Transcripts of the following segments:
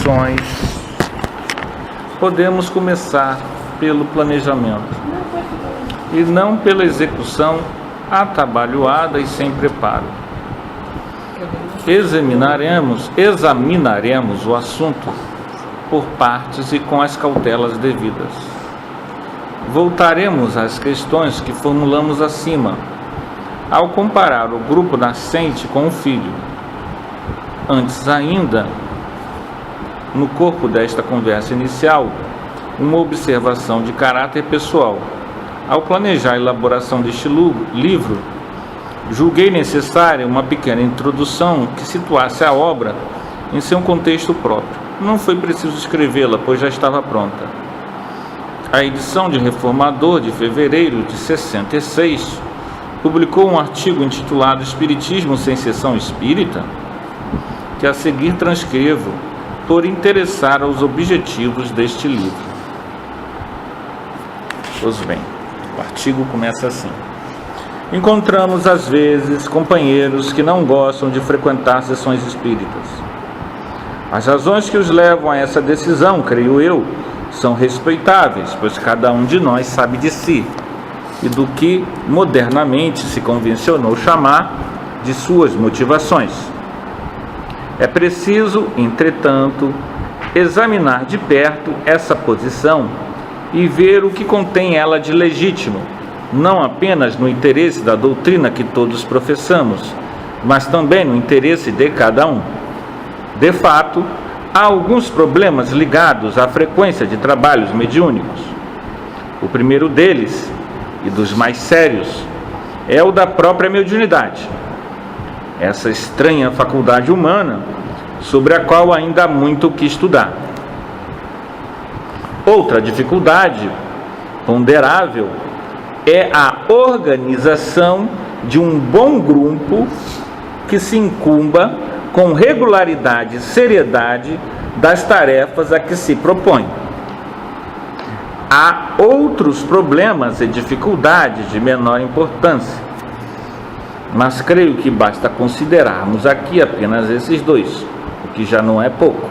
sessões, podemos começar pelo planejamento e não pela execução atabalhoada e sem preparo. Examinaremos o assunto por partes e com as cautelas devidas. Voltaremos às questões que formulamos acima, ao comparar o grupo nascente com o filho. Antes ainda, no corpo desta conversa inicial, uma observação de caráter pessoal. Ao planejar a elaboração deste livro, julguei necessária uma pequena introdução que situasse a obra em seu contexto próprio. Não foi preciso escrevê-la, pois já estava pronta. A edição de Reformador de fevereiro de 66 publicou um artigo intitulado Espiritismo sem Seção Espírita, que a seguir transcrevo por interessar aos objetivos deste livro. Pois bem, o artigo começa assim: encontramos às vezes companheiros que não gostam de frequentar sessões espíritas. As razões que os levam a essa decisão, creio eu, são respeitáveis, pois cada um de nós sabe de si e do que modernamente se convencionou chamar de suas motivações. É preciso, entretanto, examinar de perto essa posição e ver o que contém ela de legítimo, não apenas no interesse da doutrina que todos professamos, mas também no interesse de cada um. De fato, há alguns problemas ligados à frequência de trabalhos mediúnicos. O primeiro deles, e dos mais sérios, é o da própria mediunidade, essa estranha faculdade humana sobre a qual ainda há muito o que estudar. Outra dificuldade ponderável é a organização de um bom grupo que se incumba com regularidade e seriedade das tarefas a que se propõe. Há outros problemas e dificuldades de menor importância, mas creio que basta considerarmos aqui apenas esses dois, o que já não é pouco.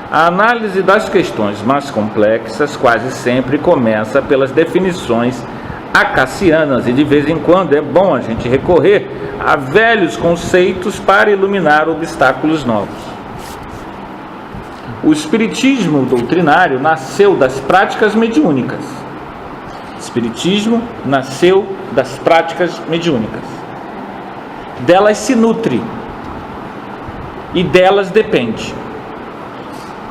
A análise das questões mais complexas quase sempre começa pelas definições acacianas e de vez em quando é bom a gente recorrer a velhos conceitos para iluminar obstáculos novos. O espiritismo doutrinário nasceu das práticas mediúnicas. Espiritismo nasceu das práticas mediúnicas. Delas se nutre e delas depende,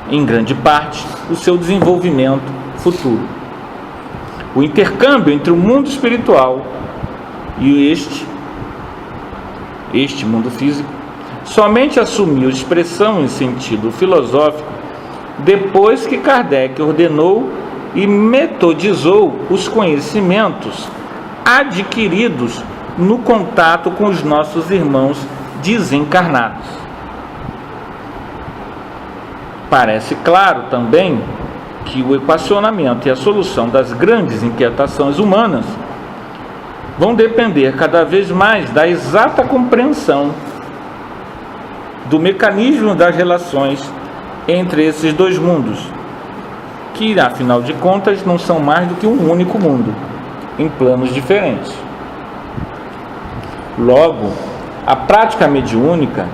em grande parte, o seu desenvolvimento futuro. O intercâmbio entre o mundo espiritual e este mundo físico somente assumiu expressão em sentido filosófico depois que Kardec ordenou e metodizou os conhecimentos adquiridos no contato com os nossos irmãos desencarnados. Parece claro também que o equacionamento e a solução das grandes inquietações humanas vão depender cada vez mais da exata compreensão do mecanismo das relações entre esses dois mundos, que, afinal de contas, não são mais do que um único mundo, em planos diferentes. Logo, a prática mediúnica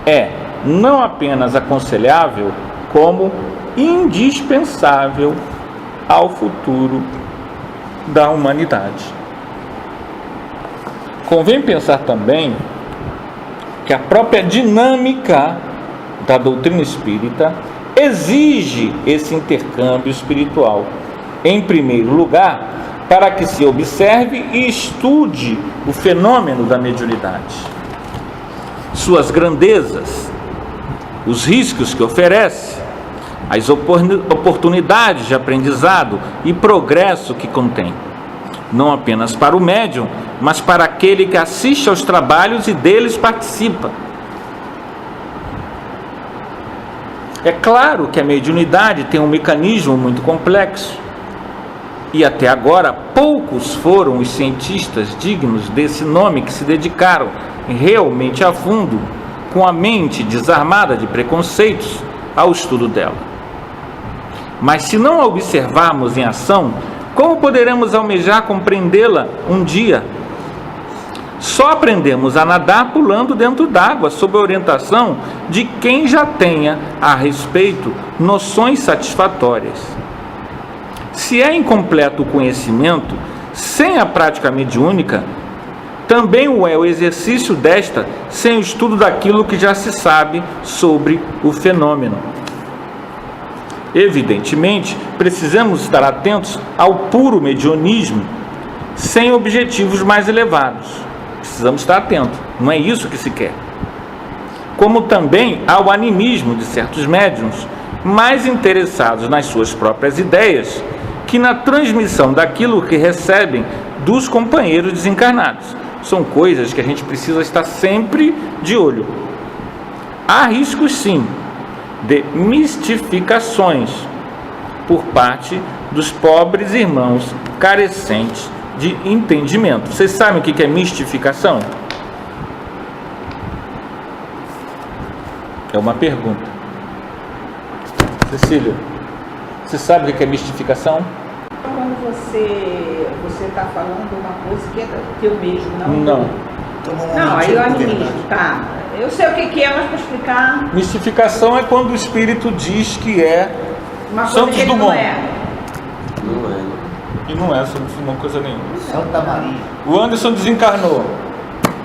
é não apenas aconselhável, como indispensável ao futuro da humanidade. Convém pensar também que a própria dinâmica da doutrina espírita exige esse intercâmbio espiritual, em primeiro lugar, para que se observe e estude o fenômeno da mediunidade, suas grandezas, os riscos que oferece, as oportunidades de aprendizado e progresso que contém, não apenas para o médium, mas para aquele que assiste aos trabalhos e deles participa. É claro que a mediunidade tem um mecanismo muito complexo, e até agora poucos foram os cientistas dignos desse nome que se dedicaram realmente a fundo com a mente desarmada de preconceitos ao estudo dela. Mas se não a observarmos em ação, como poderemos almejar compreendê-la um dia? Só aprendemos a nadar pulando dentro d'água, sob a orientação de quem já tenha a respeito noções satisfatórias. Se é incompleto o conhecimento, sem a prática mediúnica, também o é o exercício desta, sem o estudo daquilo que já se sabe sobre o fenômeno. Evidentemente, precisamos estar atentos ao puro mediunismo, sem objetivos mais elevados. Precisamos estar atentos, não é isso que se quer. Como também ao animismo de certos médiuns, mais interessados nas suas próprias ideias, que na transmissão daquilo que recebem dos companheiros desencarnados. São coisas que a gente precisa estar sempre de olho. Há riscos, sim, de mistificações por parte dos pobres irmãos carecentes de entendimento. Vocês sabem o que é mistificação? É uma pergunta. Cecília, você sabe o que é mistificação? Quando você está falando uma coisa que é teu mesmo, não. Não, aí o animismo, tá. Eu sei o que é, mas para explicar. Mistificação é quando o espírito diz que é Uma coisa Santos que ele Dumont. não é. Não é. E não é Santos Dumont coisa nenhuma. Santa Maria. O Anderson desencarnou.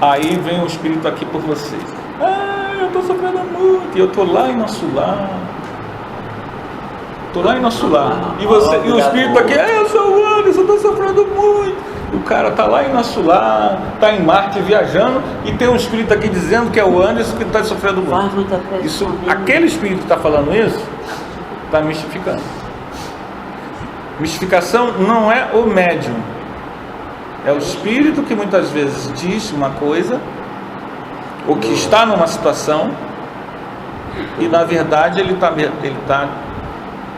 Aí vem o espírito aqui por vocês. Eu estou sofrendo muito. E eu estou lá em nosso lar. Estou lá em nosso lar. E o espírito aqui, eu sou o Anderson, estou sofrendo muito. O cara está lá em nosso lar, está em Marte viajando, e tem um espírito aqui dizendo que é o Anderson que está sofrendo muito. Isso, aquele espírito que está falando isso, está mistificando. Mistificação não é o médium, é o espírito que muitas vezes diz uma coisa, ou que está numa situação, e na verdade ele está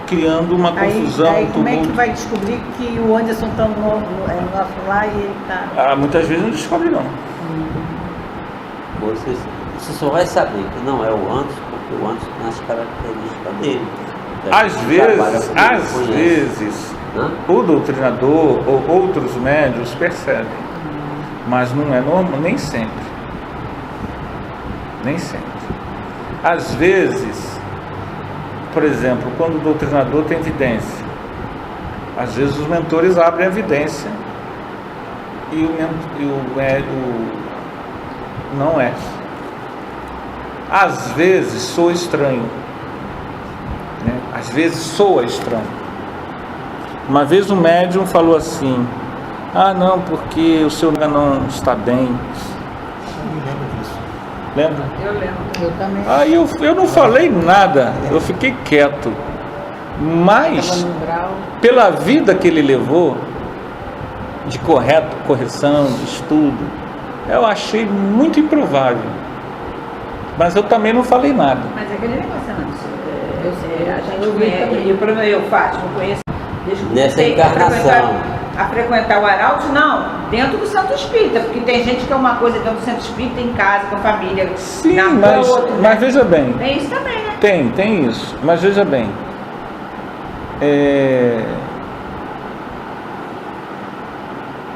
criando uma confusão. Aí como é que vai descobrir que o Anderson está no nosso lá e ele está... Muitas vezes não descobre não. Você só vai saber que não é o Anderson, porque o Anderson tem as características dele. Às vezes o doutrinador ou outros médiuns percebem, mas não é normal, nem sempre. Nem sempre. Às vezes, por exemplo, quando o doutrinador tem evidência, às vezes os mentores abrem a evidência e o médium não é. Às vezes soa estranho, né? Às vezes soa estranho. Uma vez um médium falou assim: não, porque o senhor não está bem. Eu me lembro disso. Lembra? Eu lembro. Eu também. Aí eu não falei nada, eu fiquei quieto. Mas, pela vida que ele levou, de correção, de estudo, eu achei muito improvável. Mas eu também não falei nada. Mas aquele negócio não, eu sei, a gente conhece, e o problema eu faço, não conheço. Nessa encarnação. A frequentar o Arauto, não, dentro do Centro Espírita, porque tem gente que é uma coisa dentro do Centro Espírita, em casa, com a família. Sim, mas veja bem. Tem isso também, né? Tem isso, mas veja bem.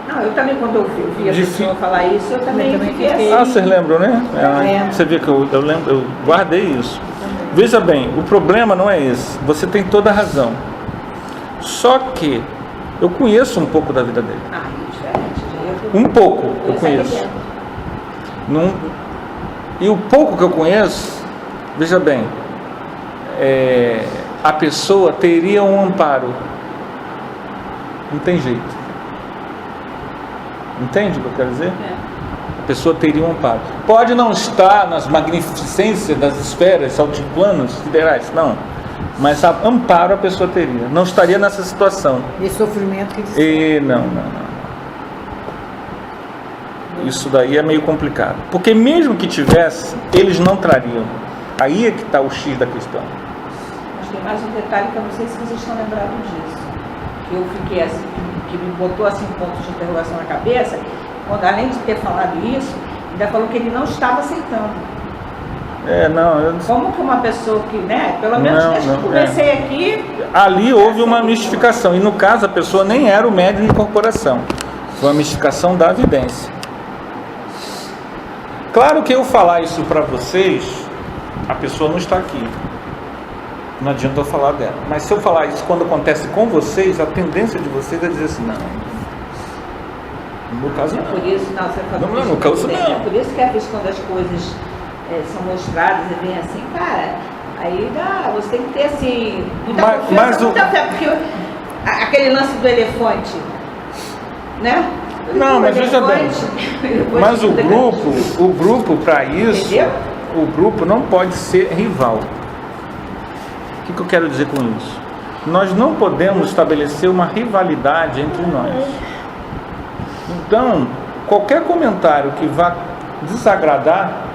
Não, eu também, quando eu vi a pessoa falar isso, eu também fiquei assim. Vocês lembram, né? Você vê que eu lembro, eu guardei isso. Veja bem, o problema não é esse. Você tem toda a razão. Só que eu conheço um pouco da vida dele. Diferente. Um pouco eu conheço. E o pouco que eu conheço, veja bem, a pessoa teria um amparo. Não tem jeito. Entende o que eu quero dizer? A pessoa teria um amparo. Pode não estar nas magnificências das esferas, altiplanos, siderais, não. Mas amparo a pessoa teria. Não estaria nessa situação. E sofrimento que diz. Não. Isso daí é meio complicado. Porque mesmo que tivesse, eles não trariam. Aí é que está o X da questão. Acho que tem mais um detalhe que eu não sei se vocês estão lembrados disso. Que eu fiquei assim, que me botou assim pontos de interrogação na cabeça, quando além de ter falado isso, ainda falou que ele não estava aceitando. Como que uma pessoa que, né? Pelo menos desde que comecei aqui. Ali houve uma mistificação. E no caso a pessoa nem era o médium de incorporação. Foi uma mistificação da vidência. Claro que eu falar isso para vocês, a pessoa não está aqui. Não adianta eu falar dela. Mas se eu falar isso quando acontece com vocês, a tendência de vocês é dizer assim, não. No caso não. Por isso, não, você falou no caso não. É por isso que às vezes quando as coisas são mostradas e vem assim, cara, aí você tem que ter assim, muita confiança, muita fé, porque aquele lance do elefante, né? Não, mas veja bem, mas o grupo para isso, entendeu? O grupo não pode ser rival. O que eu quero dizer com isso? Nós não podemos estabelecer uma rivalidade entre nós. Então, qualquer comentário que vá desagradar,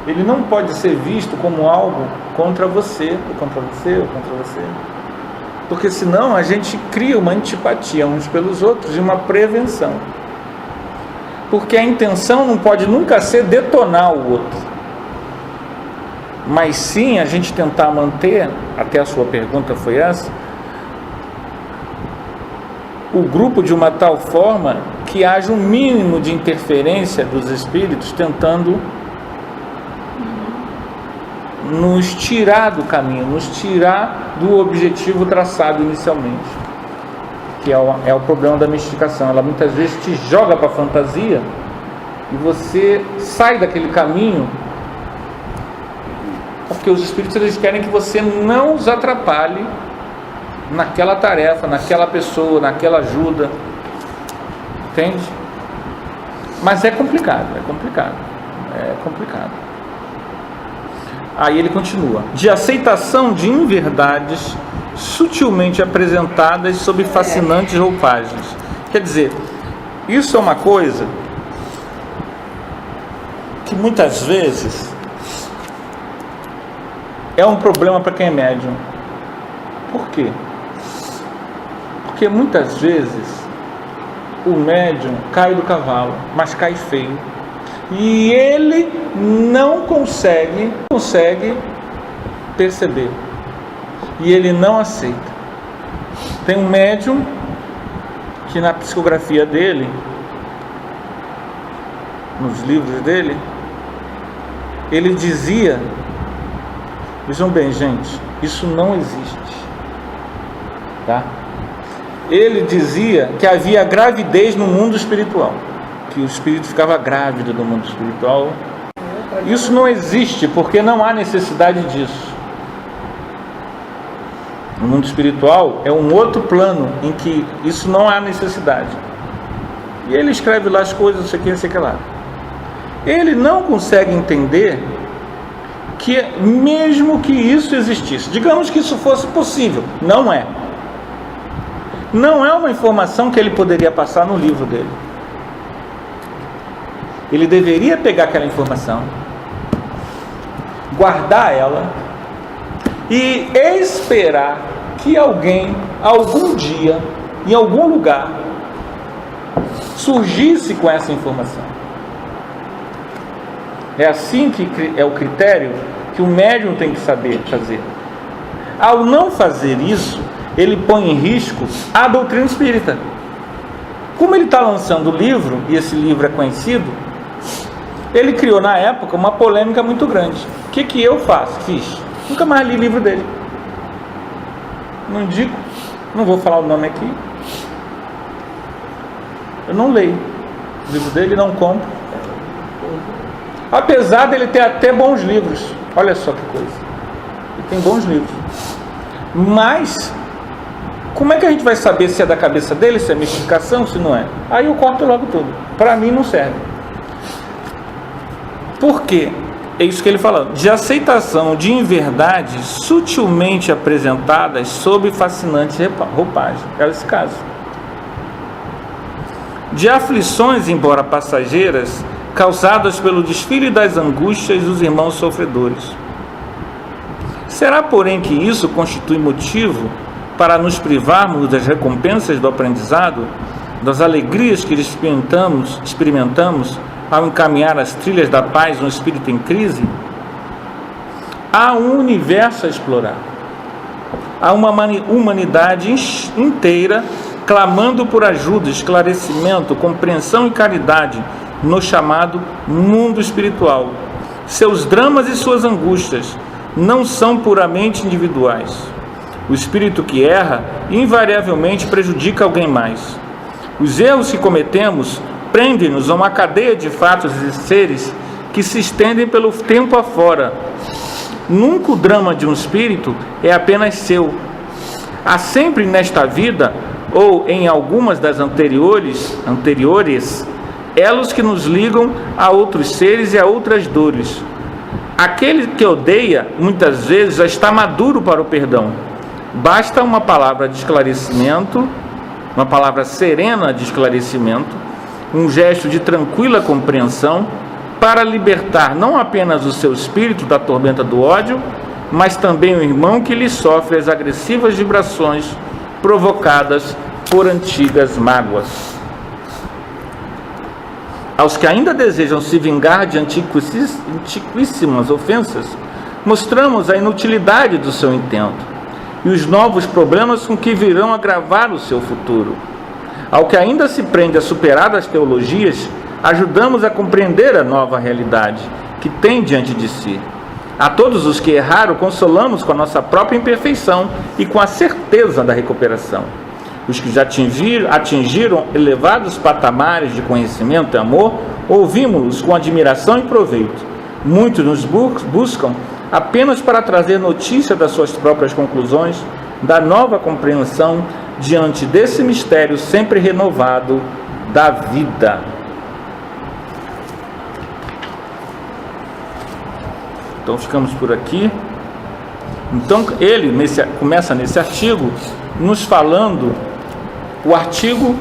ele não pode ser visto como algo contra você, ou contra você, ou contra você. Porque senão a gente cria uma antipatia uns pelos outros e uma prevenção. Porque a intenção não pode nunca ser detonar o outro. Mas sim a gente tentar manter, até a sua pergunta foi essa, o grupo de uma tal forma que haja um mínimo de interferência dos espíritos tentando nos tirar do caminho, nos tirar do objetivo traçado inicialmente, que é o problema da mistificação. Ela muitas vezes te joga para a fantasia e você sai daquele caminho, porque os espíritos eles querem que você não os atrapalhe naquela tarefa, naquela pessoa, naquela ajuda, entende? Mas é complicado. Aí ele continua: de aceitação de inverdades sutilmente apresentadas sob fascinantes roupagens. Quer dizer, isso é uma coisa que muitas vezes é um problema para quem é médium. Por quê? Porque muitas vezes o médium cai do cavalo, mas cai feio. E ele não consegue perceber. E ele não aceita. Tem um médium que na psicografia dele, nos livros dele, ele dizia, vejam bem, gente, isso não existe, tá? Ele dizia que havia gravidez no mundo espiritual, que o espírito ficava grávido no mundo espiritual. Isso não existe, porque não há necessidade disso. No mundo espiritual é um outro plano em que isso não há necessidade. E ele escreve lá as coisas, não sei o que lá. Ele não consegue entender que mesmo que isso existisse, digamos que isso fosse possível, não é. Não é uma informação que ele poderia passar no livro dele. Ele deveria pegar aquela informação, guardar ela e esperar que alguém, algum dia, em algum lugar, surgisse com essa informação. É assim que é o critério que o médium tem que saber fazer. Ao não fazer isso, ele põe em risco a doutrina espírita. Como ele está lançando o livro, e esse livro é conhecido, ele criou na época uma polêmica muito grande. O que eu fiz? Nunca mais li livro dele. Não indico, não vou falar o nome aqui. Eu não leio o livro dele, não compro. Apesar dele ter até bons livros. Olha só que coisa. Ele tem bons livros. Mas como é que a gente vai saber se é da cabeça dele, se é mistificação, se não é? Aí eu corto logo tudo. Para mim não serve. Por quê? É isso que ele fala, de aceitação de inverdades sutilmente apresentadas sob fascinante roupagem. É esse caso. De aflições, embora passageiras, causadas pelo desfile das angústias dos irmãos sofredores. Será, porém, que isso constitui motivo para nos privarmos das recompensas do aprendizado, das alegrias que experimentamos ao encaminhar as trilhas da paz no espírito em crise? Há um universo a explorar. Há uma humanidade inteira clamando por ajuda, esclarecimento, compreensão e caridade no chamado mundo espiritual. Seus dramas e suas angústias não são puramente individuais. O espírito que erra invariavelmente prejudica alguém mais. Os erros que cometemos prendem-nos a uma cadeia de fatos e seres que se estendem pelo tempo afora. Nunca o drama de um espírito é apenas seu. Há sempre nesta vida, ou em algumas das anteriores, elos que nos ligam a outros seres e a outras dores. Aquele que odeia, muitas vezes, já está maduro para o perdão. Basta uma palavra de esclarecimento, uma palavra serena de esclarecimento, um gesto de tranquila compreensão, para libertar não apenas o seu espírito da tormenta do ódio, mas também o irmão que lhe sofre as agressivas vibrações provocadas por antigas mágoas. Aos que ainda desejam se vingar de antiquíssimas ofensas, mostramos a inutilidade do seu intento e os novos problemas com que virão agravar o seu futuro. Ao que ainda se prende a superadas teologias, ajudamos a compreender a nova realidade que tem diante de si. A todos os que erraram, consolamos com a nossa própria imperfeição e com a certeza da recuperação. Os que já atingiram elevados patamares de conhecimento e amor, ouvimos-los com admiração e proveito. Muitos nos buscam apenas para trazer notícia das suas próprias conclusões, da nova compreensão diante desse mistério sempre renovado da vida. Então ficamos por aqui. Então ele começa nesse artigo nos falando, o artigo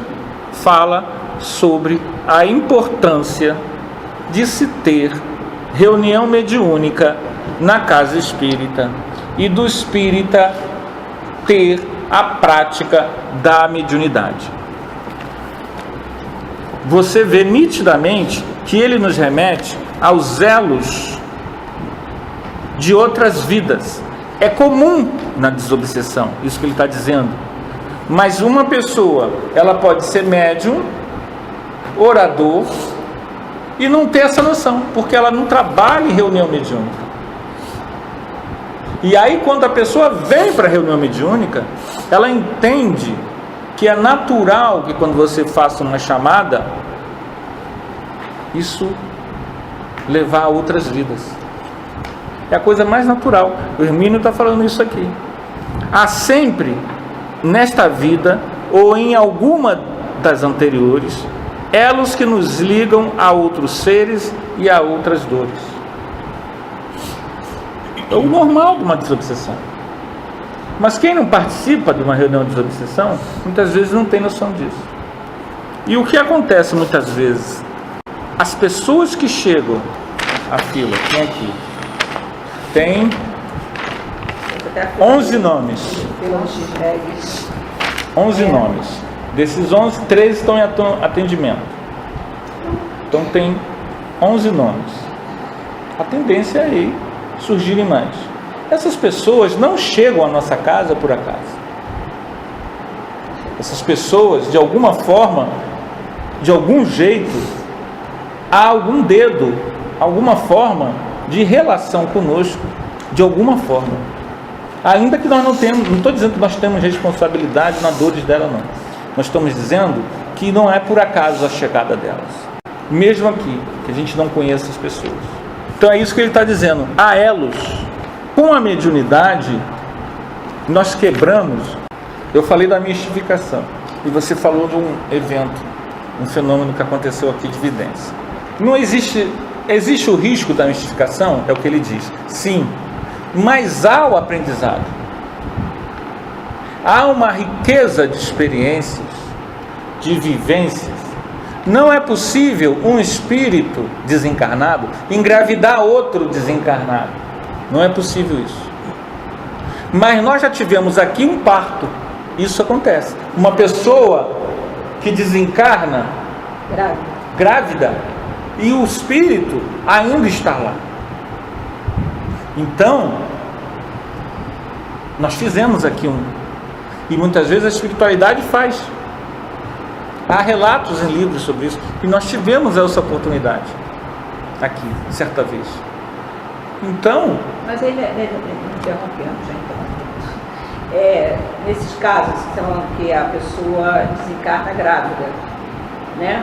fala sobre a importância de se ter reunião mediúnica na casa espírita e do espírita ter a prática da mediunidade. Você vê nitidamente que ele nos remete aos elos de outras vidas. É comum na desobsessão, isso que ele está dizendo. Mas uma pessoa, ela pode ser médium, orador, e não ter essa noção, porque ela não trabalha em reunião mediúnica. E aí, quando a pessoa vem para a reunião mediúnica, ela entende que é natural que quando você faça uma chamada, isso levar a outras vidas. É a coisa mais natural. O Hermínio está falando isso aqui. Há sempre, nesta vida, ou em alguma das anteriores, elos que nos ligam a outros seres e a outras dores. É o normal de uma desobsessão. Mas quem não participa de uma reunião de desobsessão, muitas vezes não tem noção disso. E o que acontece muitas vezes? As pessoas que chegam à fila, tem aqui, tem 11 nomes. 11 nomes. Desses 11, 13 estão em atendimento. Então tem 11 nomes. A tendência é aí surgirem mais. Essas pessoas não chegam à nossa casa por acaso. Essas pessoas, de alguma forma, de algum jeito, há algum dedo, alguma forma de relação conosco, de alguma forma. Ainda que nós não temos, não estou dizendo que nós temos responsabilidade na dores dela, não. Nós estamos dizendo que não é por acaso a chegada delas. Mesmo aqui, que a gente não conheça as pessoas. Então é isso que ele está dizendo. Há elos. Com a mediunidade, nós quebramos. Eu falei da mistificação. E você falou de um evento, um fenômeno que aconteceu aqui de vidência. Não existe o risco da mistificação? É o que ele diz. Sim. Mas há o aprendizado. Há uma riqueza de experiências, de vivências. Não é possível um espírito desencarnado engravidar outro desencarnado. Não é possível isso. Mas nós já tivemos aqui um parto. Isso acontece. Uma pessoa que desencarna grávida e o espírito ainda está lá. Então, nós fizemos aqui e muitas vezes a espiritualidade faz. Há relatos em livros sobre isso, e nós tivemos essa oportunidade aqui, certa vez. Então... Mas ele interrompendo já então. Nesses casos, você está falando que a pessoa desencarna grávida, né?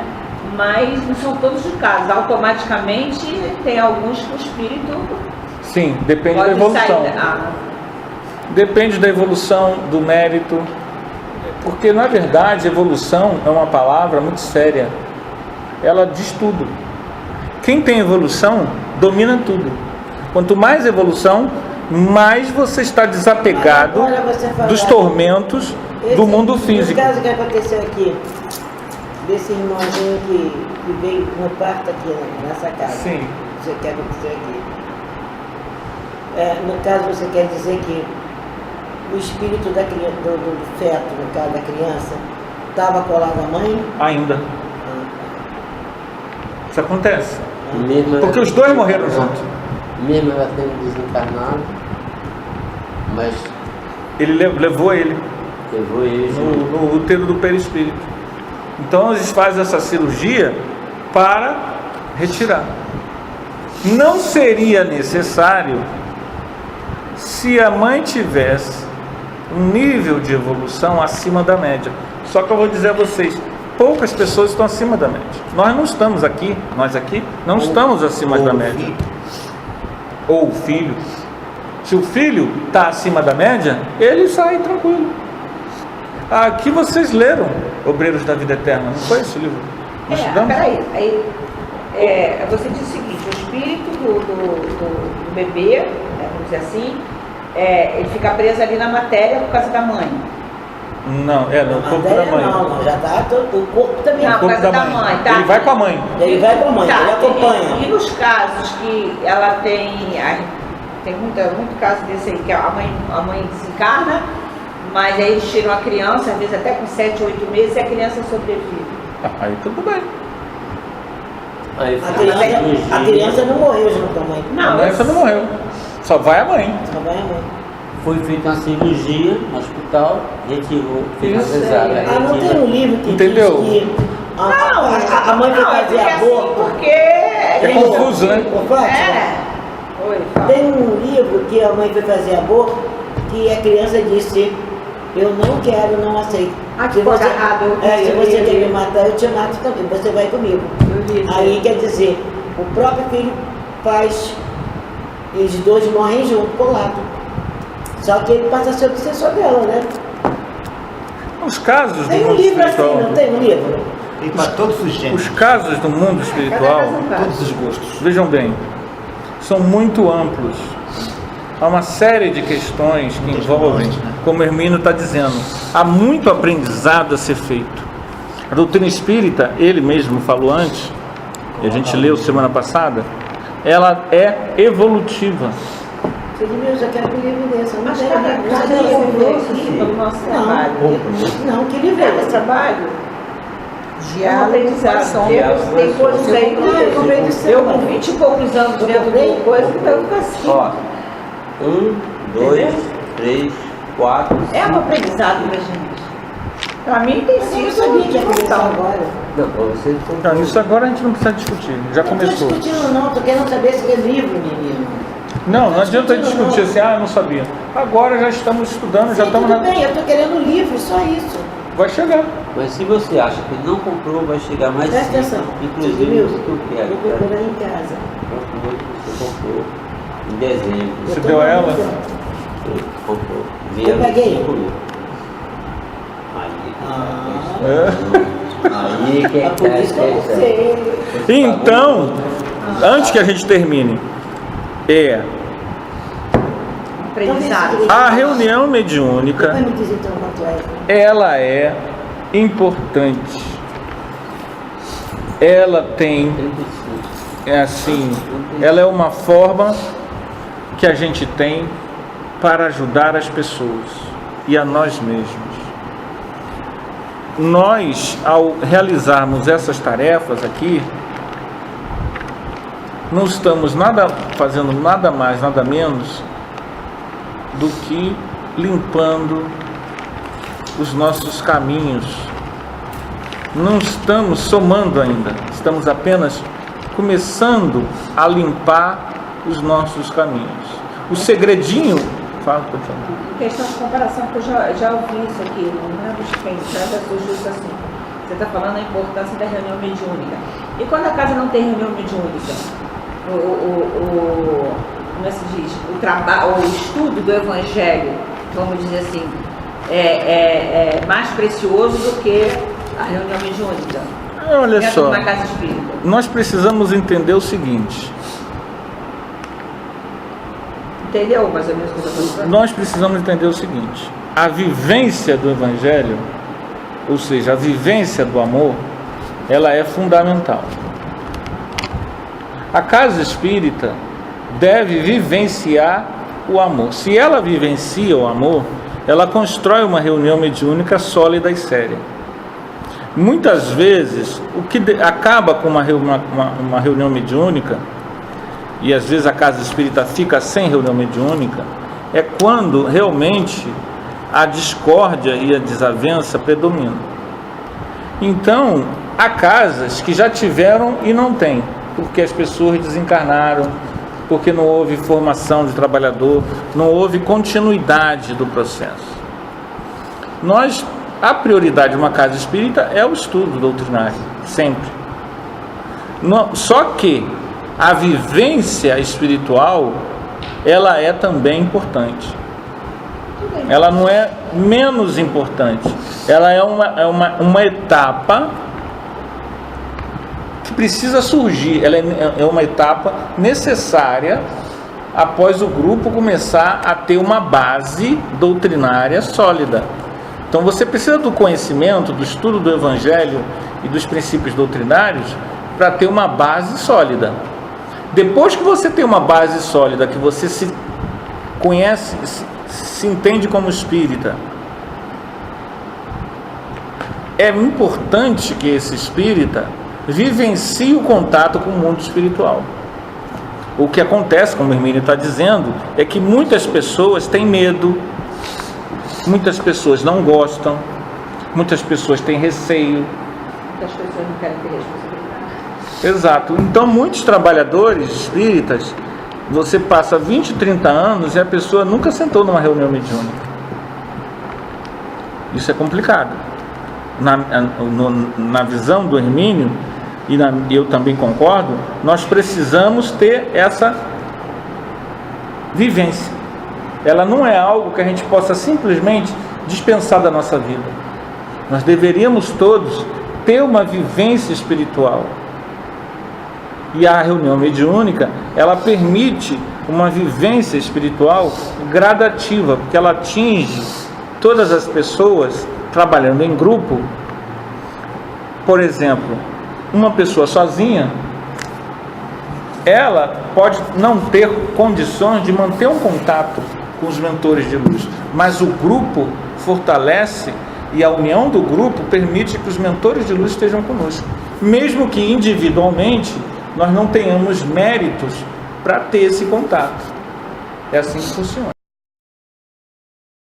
Mas não são todos os casos. Automaticamente tem alguns que o espírito... Sim, depende da evolução. Depende da evolução, do mérito. Porque, na verdade, evolução é uma palavra muito séria. Ela diz tudo. Quem tem evolução, domina tudo. Quanto mais evolução, mais você está desapegado dos tormentos do mundo físico. No caso que aconteceu aqui, desse irmãozinho que veio no parto aqui nessa casa. Sim. Você quer acontecer aqui. No caso, você quer dizer que o espírito do feto, no caso da criança, estava colado à mãe? Ainda. Isso acontece. Mesmo porque os dois morreram juntos. Mesmo ela tendo desencarnado, mas ele levou ele no útero do perispírito. Então eles fazem essa cirurgia para retirar. Não seria necessário se a mãe tivesse um nível de evolução acima da média. Só que eu vou dizer a vocês, poucas pessoas estão acima da média. Nós não estamos aqui, não estamos acima da média. Ou o filho. Se o filho está acima da média, ele sai tranquilo. Aqui vocês leram Obreiros da Vida Eterna, não foi esse livro? Peraí. Você diz o seguinte, o espírito do bebê, né, vamos dizer assim, ele fica preso ali na matéria por causa da mãe. Não, no corpo da mãe. Não, já está o corpo também. Não, por causa da mãe. Tá? Ele vai com a mãe. Ele vai com a mãe, ele acompanha. E nos casos que ela tem muito caso desse aí, que a mãe desencarna, mas aí eles tiram a criança, às vezes até com 7, 8 meses, e a criança sobrevive. Aí tudo bem. A criança não morreu junto com a mãe. A criança não morreu. Só vai a mãe. Foi feita uma cirurgia no hospital, retirou, fez a cesárea. Não tem um livro que entendeu? Diz que a mãe vai fazer aborto. Porque é confuso, né? Tem um livro que a mãe foi fazer aborto, que a criança disse: eu não quero, não aceito. Se você quer me matar, eu te mato também, você vai comigo. Aí quer dizer, o próprio filho faz, eles dois morrem junto, colado. Só que ele passa a ser obsessor dela, né? Os casos tem do um mundo livro espiritual, assim, não tem um livro? Tem para todos os gêneros. Os casos do mundo espiritual, todos os gostos. Vejam bem, são muito amplos. Há uma série de questões que envolvem, como o Hermínio está dizendo, há muito aprendizado a ser feito. A doutrina espírita, ele mesmo falou antes, e a gente leu semana passada, ela é evolutiva. Eu já quero que o livro desse. Mas pelo nosso trabalho. Não, que livro é esse trabalho? Aprendizado. Tem coisas aí que eu com 20 e poucos anos dentro de coisa, então eu fico assim. Ó, 1, 2, 3, 4. É um aprendizado pra gente. Pra mim tem sido. Eu sabia que ia começar agora. Não, pra vocês Não, isso agora a gente não precisa discutir, já começou. Não estou discutindo não, estou querendo saber se é livro, menino. Não adianta discutir assim, eu não sabia. Agora já estamos estudando, já estamos tudo bem, eu estou querendo um livro, só isso. Vai chegar. Mas se você acha que não comprou, vai chegar mais Presta cedo. atenção. Inclusive o que eu quero. Vou procurar em casa. Você comprou em dezembro. Você deu a ela? Você comprou. Eu paguei. Aí que É por isso que eu não sei. Então, antes que a gente termine, Aprendizado. a reunião mediúnica, Depois me diz então quanto é. ela é importante. Ela tem, ela é uma forma que a gente tem para ajudar as pessoas e a nós mesmos. Nós, ao realizarmos essas tarefas aqui, não estamos fazendo nada mais, nada menos do que limpando os nossos caminhos. Não estamos somando ainda, estamos apenas começando a limpar os nossos caminhos. O segredinho... Fala, por favor. Questão de comparação, que eu já ouvi isso aqui, não lembro de quem, já surgiu isso assim. Você está falando a importância da reunião mediúnica. E quando a casa não tem reunião mediúnica, como é que se diz? O estudo do Evangelho, vamos dizer assim, é mais precioso do que a reunião mediúnica. Olha só, na casa espírita. Nós precisamos entender o seguinte. Entendeu mais ou menos o que eu estou falando? Nós precisamos entender o seguinte: a vivência do Evangelho, ou seja, a vivência do amor, ela é fundamental. A casa espírita deve vivenciar o amor. Se ela vivencia o amor, ela constrói uma reunião mediúnica sólida e séria. Muitas vezes, o que acaba com uma reunião mediúnica, e às vezes a casa espírita fica sem reunião mediúnica, é quando realmente a discórdia e a desavença predominam. Então, há casas que já tiveram e não tem, porque as pessoas desencarnaram, porque não houve formação de trabalhador, não houve continuidade do processo. A prioridade de uma casa espírita é o estudo doutrinário, sempre. Só que a vivência espiritual, ela é também importante. Ela não é menos importante. Ela é uma etapa que precisa surgir. Ela é uma etapa necessária após o grupo começar a ter uma base doutrinária sólida. Então você precisa do conhecimento, do estudo do Evangelho e dos princípios doutrinários para ter uma base sólida. Depois que você tem uma base sólida, que você se conhece, se entende como espírita, é importante que esse espírita vivencie o contato com o mundo espiritual. O que acontece, como o Hermínio está dizendo, é que muitas pessoas têm medo, muitas pessoas não gostam, muitas pessoas têm receio. Muitas pessoas não querem ter responsabilidade. Exato. Então, muitos trabalhadores espíritas, você passa 20, 30 anos e a pessoa nunca sentou numa reunião mediúnica. Isso é complicado. Na visão do Hermínio, e eu também concordo, nós precisamos ter essa vivência. Ela não é algo que a gente possa simplesmente dispensar da nossa vida. Nós deveríamos todos ter uma vivência espiritual. E a reunião mediúnica, ela permite uma vivência espiritual gradativa, porque ela atinge todas as pessoas trabalhando em grupo. Por exemplo, uma pessoa sozinha, ela pode não ter condições de manter um contato com os mentores de luz, mas o grupo fortalece e a união do grupo permite que os mentores de luz estejam conosco, mesmo que individualmente nós não tenhamos méritos para ter esse contato. É assim que funciona.